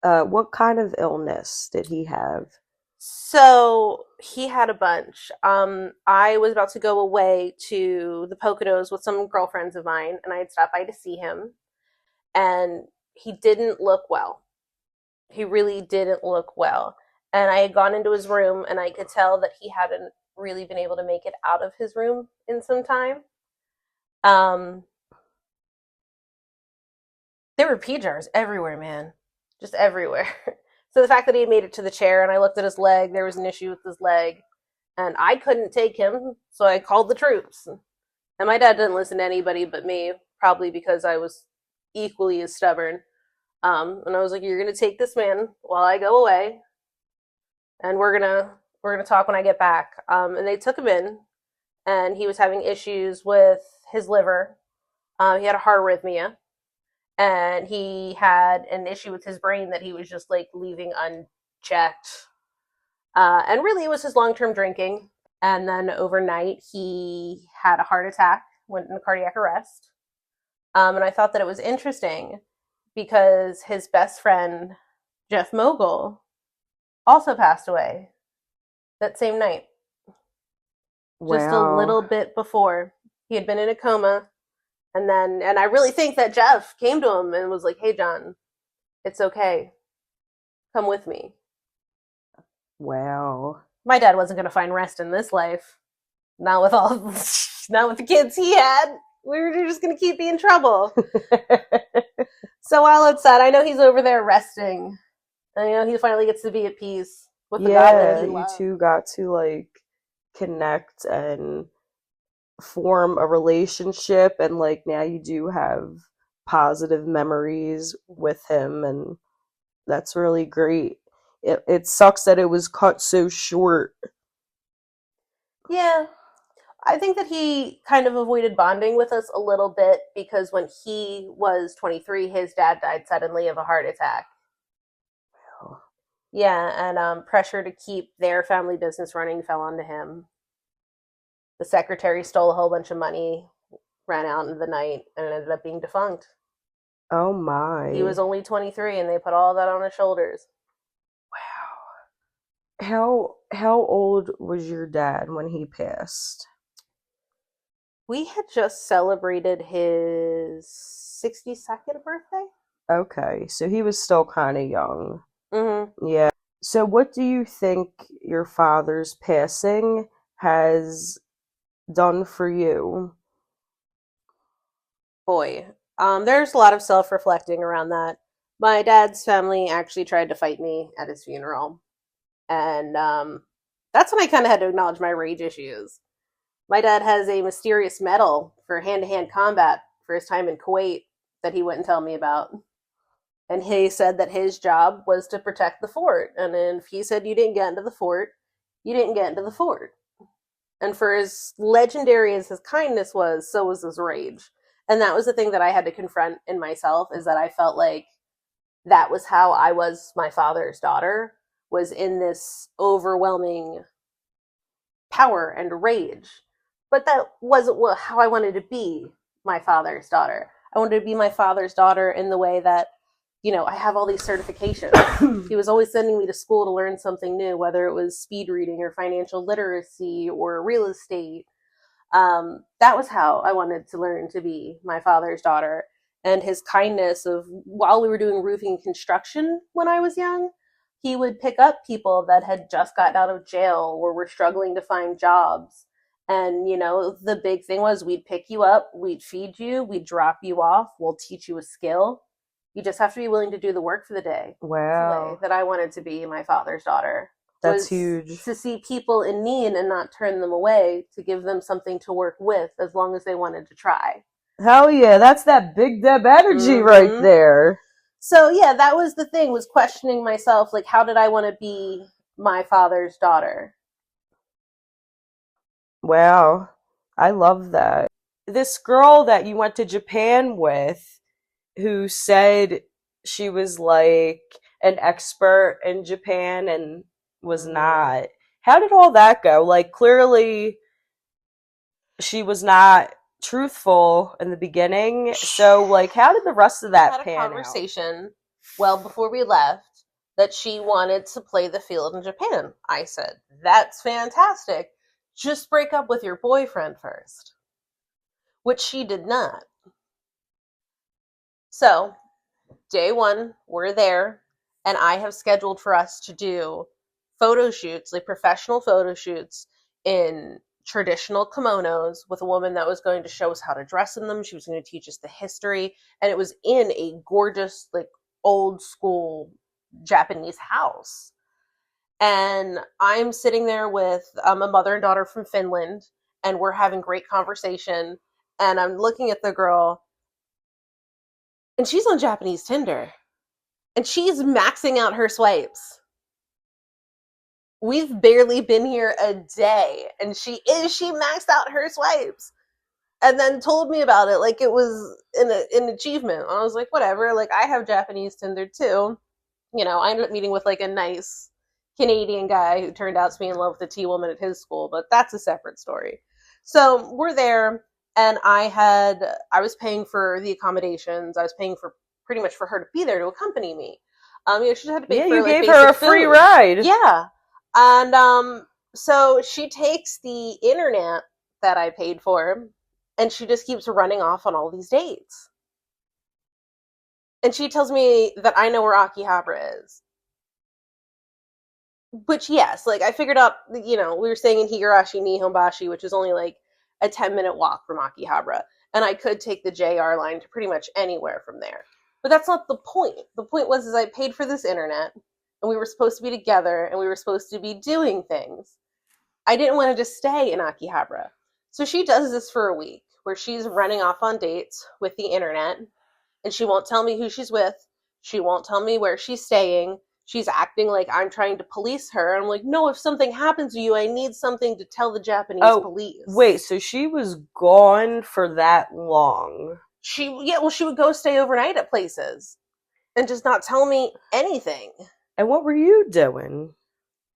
What kind of illness did he have? So he had a bunch. I was about to go away to the Poconos with some girlfriends of mine, and I had stopped by to see him, and he didn't look well. He really didn't look well. And I had gone into his room, and I could tell that he hadn't really been able to make it out of his room in some time. Um, there were pee jars everywhere, man, just everywhere. So the fact that he had made it to the chair, and I looked at his leg, there was an issue with his leg, and I couldn't take him, so I called the troops. And my dad didn't listen to anybody but me, probably because I was equally as stubborn. And I was like, "You're gonna take this man while I go away, and we're gonna talk when I get back." And they took him in, and he was having issues with his liver. He had a heart arrhythmia, and he had an issue with his brain that he was just like leaving unchecked. And really, it was his long term drinking. And then overnight, he had a heart attack, went into cardiac arrest. And I thought that it was interesting because his best friend, Jeff Mogul, also passed away that same night, just a Wow. little bit before. He had been in a coma. And I really think that Jeff came to him and was like, "Hey, John, it's okay. Come with me." Wow. My dad wasn't going to find rest in this life. Not with all, not with the kids he had. We were just going to keep being trouble. So while it's sad, I know he's over there resting. And I know he finally gets to be at peace with the God that Yeah, he you loves. two got to like connect and form a relationship, and like now you do have positive memories with him, and that's really great. It sucks that it was cut so short. Yeah, I think that he kind of avoided bonding with us a little bit because when he was 23, his dad died suddenly of a heart attack. Yeah, and pressure to keep their family business running fell onto him. The secretary stole a whole bunch of money, ran out in the night, and ended up being defunct. Oh He was my. only 23, and they put all that on his shoulders. How old was your dad when he passed? We had just celebrated his 62nd birthday. Okay, so he was still kind of young. Mm-hmm. Yeah. So what do you think your father's passing has done for you? Boy, there's a lot of self-reflecting around that. My dad's family actually tried to fight me at his funeral, and that's when I kind of had to acknowledge my rage issues. My dad has a mysterious medal for hand-to-hand combat for his time in Kuwait that he wouldn't tell me about. And he said that his job was to protect the fort. And if he said you didn't get into the fort, you didn't get into the fort. And for as legendary as his kindness was, so was his rage. And that was the thing that I had to confront in myself, is that I felt like that was how I was my father's daughter, was in this overwhelming power and rage. But that wasn't how I wanted to be my father's daughter. I wanted to be my father's daughter in the way that, I have all these certifications. He was always sending me to school to learn something new, whether it was speed reading or financial literacy or real estate. That was how I wanted to learn to be my father's daughter. And his kindness of, while we were doing roofing construction when I was young, he would pick up people that had just gotten out of jail or were struggling to find jobs. And, the big thing was we'd pick you up, we'd feed you, we'd drop you off, we'll teach you a skill. You just have to be willing to do the work for the day. That's the way Wow, that I wanted to be my father's daughter, that's was huge. to see people in need and not turn them away, to give them something to work with as long as they wanted to try. Hell yeah, that's that Big Deb energy right Mm-hmm. there. So yeah, that was the thing, was questioning myself, like, how did I want to be my father's daughter? Wow, I love that. This girl that you went to Japan with, who said she was like an expert in Japan and was Mm. not. How did all that go? Like, clearly she was not truthful in the beginning. So, like, how did the rest of We that had a pan out? conversation well before we left, that she wanted to play the field in Japan. I said, that's fantastic. Just break up with your boyfriend first, which she did not. So, day one, we're there, and I have scheduled for us to do photo shoots, like professional photo shoots in traditional kimonos with a woman that was going to show us how to dress in them. She was going to teach us the history, and it was in a gorgeous, like, old school Japanese house. And I'm sitting there with a mother and daughter from Finland, and we're having great conversation. And I'm looking at the girl, and she's on Japanese Tinder, and she's maxing out her swipes. We've barely been here a day, and she maxed out her swipes, and then told me about it like it was an achievement. I was like, whatever. Like, I have Japanese Tinder too. I ended up meeting with like a nice Canadian guy who turned out to be in love with a T-woman at his school, but that's a separate story. So we're there, and I was paying for the accommodations. I was paying for pretty much for her to be there to accompany me. She had to pay for, you like, gave her a free food. ride. Yeah. And so she takes the internet that I paid for, and she just keeps running off on all these dates. And she tells me that I know where Akihabara is. Which, yes, like, I figured out, we were staying in Higurashi Nihonbashi, which is only like a 10-minute walk from Akihabara. And I could take the JR line to pretty much anywhere from there. But that's not the point. The point was I paid for this internet, and we were supposed to be together, and we were supposed to be doing things. I didn't want to just stay in Akihabara. So she does this for a week, where she's running off on dates with the internet, and she won't tell me who she's with. She won't tell me where she's staying. She's acting like I'm trying to police her. I'm like, no, if something happens to you, I need something to tell the Japanese police. Wait, so she was gone for that long? She would go stay overnight at places and just not tell me anything. And what were you doing?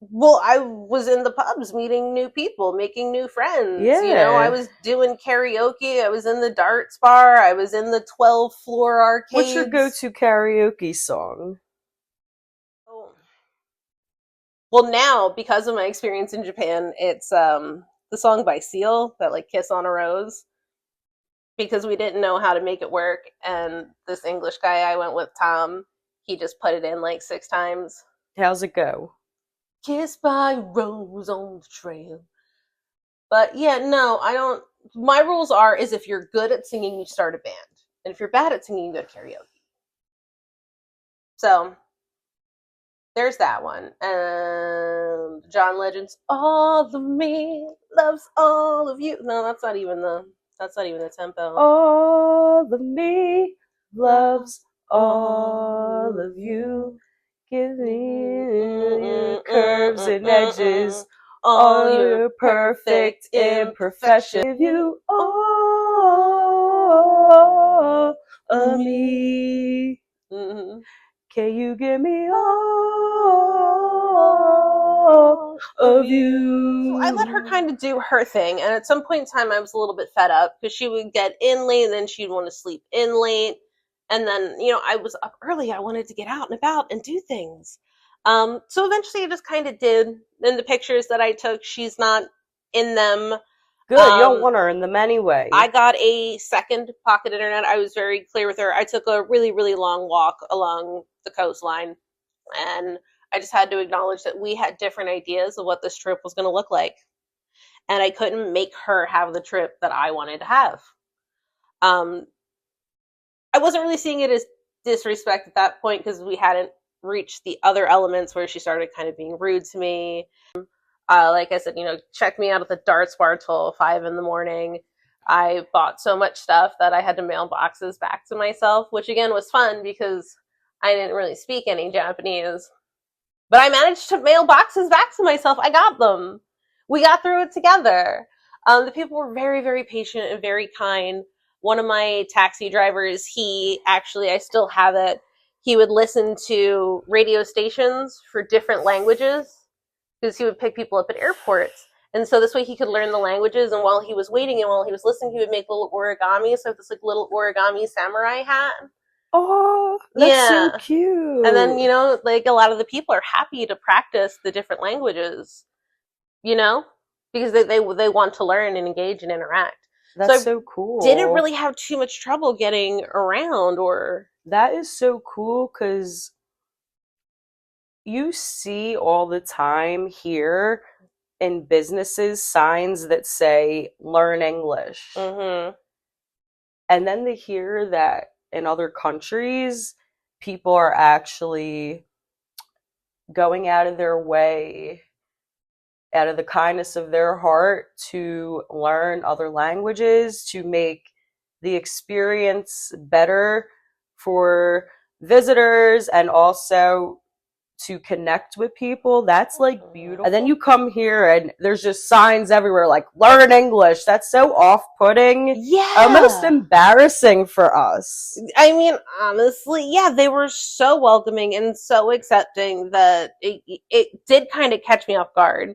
Well, I was in the pubs meeting new people, making new friends. Yeah. I was doing karaoke. I was in the darts bar. I was in the 12-floor arcades. What's your go-to karaoke song? Well, now, because of my experience in Japan, it's the song by Seal, that, like, Kiss on a Rose. Because we didn't know how to make it work, and this English guy I went with, Tom, he just put it in like 6 times. How's it go? Kissed by a rose on the trail. But yeah, no, I don't. My rules is if you're good at singing, you start a band. And if you're bad at singing, you go to karaoke. So, there's that one. And John Legend's All of Me Loves All of You. No, that's not even the tempo. All of me loves all of you. Give me your curves and edges, all your perfect imperfections. Give you all of me. Mm-hmm. Can you give me all of you? So I let her kind of do her thing, and at some point in time I was a little bit fed up because she would get in late and then she'd want to sleep in late, and then I was up early. I wanted to get out and about and do things. So eventually I just kind of did. In the pictures that I took, she's not in them. Good, you don't want her in them anyway. I got a second pocket internet. I was very clear with her. I took a really, really long walk along the coastline, and I just had to acknowledge that we had different ideas of what this trip was going to look like, and I couldn't make her have the trip that I wanted to have. I wasn't really seeing it as disrespect at that point because we hadn't reached the other elements where she started kind of being rude to me. Like I said, check me out at the darts bar till 5 a.m. I bought so much stuff that I had to mail boxes back to myself, which again was fun because I didn't really speak any Japanese. But I managed to mail boxes back to myself. I got them. We got through it together. The people were very, very patient and very kind. One of my taxi drivers, I still have it. He would listen to radio stations for different languages because he would pick people up at airports. And so this way he could learn the languages. And while he was waiting and while he was listening, he would make little origami. So I have this like little origami samurai hat. Oh, that's so Yeah. And then, cute. like a lot of the people are happy to practice the different languages, you know, because they want to learn and engage and interact. So That's I so didn't cool. really have too much trouble getting around or That is so cool because you see all the time here in businesses signs that say learn English. mhm. And then to hear that in other countries, people are actually going out of their way, out of the kindness of their heart, to learn other languages, to make the experience better for visitors and also to connect with people. That's like beautiful. And then you come here and there's just signs everywhere like learn English. That's so off-putting, almost Yeah. embarrassing for us. I mean, honestly, yeah, they were so welcoming and so accepting that it did kind of catch me off guard.